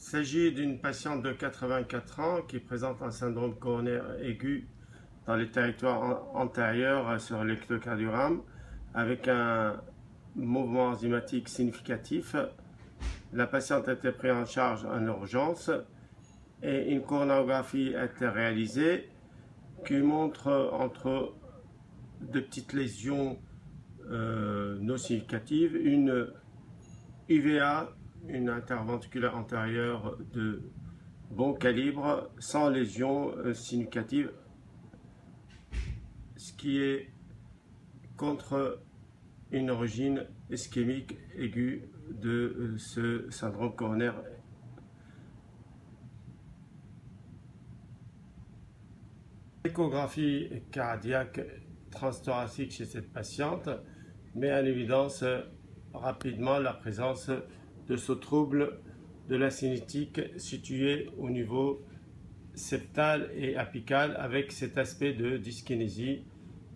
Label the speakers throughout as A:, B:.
A: s'agit d'une patiente de 84 ans qui présente un syndrome coronaire aigu dans les territoires antérieurs sur l'électrocardiogramme avec un mouvement enzymatique significatif. La patiente a été prise en charge en urgence et une coronarographie a été réalisée qui montre entre de petites lésions non significatives, une UVA, une interventriculaire antérieure de bon calibre, sans lésions significatives, ce qui est contre une origine ischémique aiguë de ce syndrome coronaire. L'échographie cardiaque transthoracique chez cette patiente met en évidence rapidement la présence de ce trouble de la cinétique situé au niveau septal et apical avec cet aspect de dyskinésie.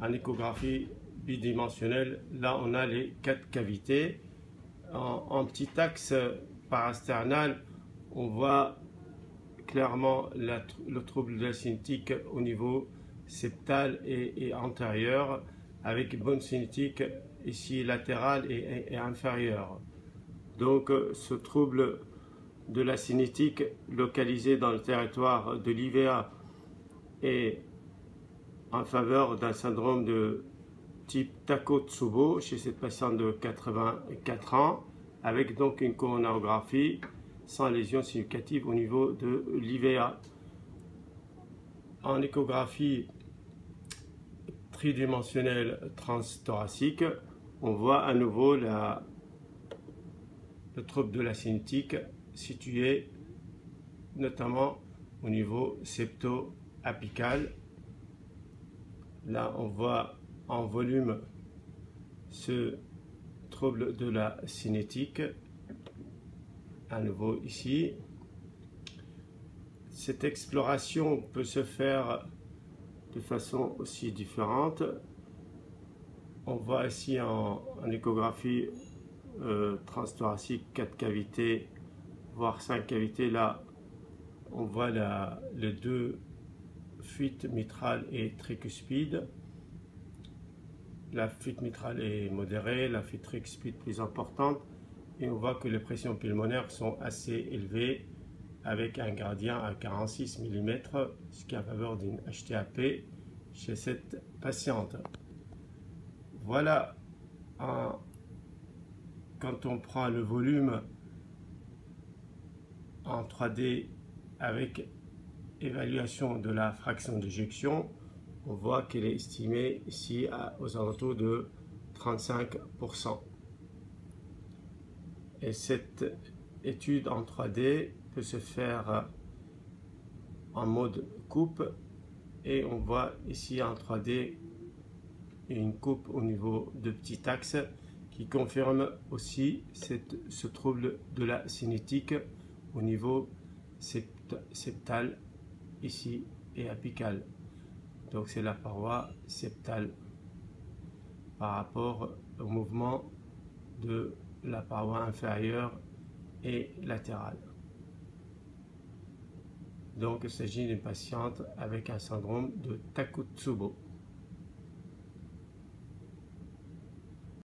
A: En échographie bidimensionnelle, là on a les 4 cavités. En petit axe parasternal, on voit clairement le trouble de la cinétique au niveau septal et antérieur, avec bonne cinétique ici latérale et inférieure. Donc ce trouble de la cinétique localisé dans le territoire de l'IVA est en faveur d'un syndrome de type Takotsubo chez cette patiente de 84 ans, avec donc une coronarographie sans lésion significative au niveau de l'IVA. En échographie tridimensionnelle transthoracique, on voit à nouveau le trouble de la cinétique situé notamment au niveau septo-apical. Là, on voit en volume ce trouble de la cinétique, à nouveau ici. Cette exploration peut se faire de façon aussi différente. On voit ici en échographie transthoracique 4 cavités, voire 5 cavités. Là, on voit les 2 fuites mitrales et tricuspides. La fuite mitrale est modérée, la fuite tricuspide plus importante, et on voit que les pressions pulmonaires sont assez élevées avec un gradient à 46 mm, ce qui est en faveur d'une HTAP chez cette patiente. Voilà, quand on prend le volume en 3D avec évaluation de la fraction d'éjection, on voit qu'elle est estimée ici aux alentours de 35%. Et cette étude en 3D peut se faire en mode coupe, et on voit ici en 3D une coupe au niveau de petit axe qui confirme aussi ce trouble de la cinétique au niveau septal ici et apical. Donc c'est la paroi septale par rapport au mouvement de la paroi inférieure et latérale. Donc il s'agit d'une patiente avec un syndrome de Takotsubo.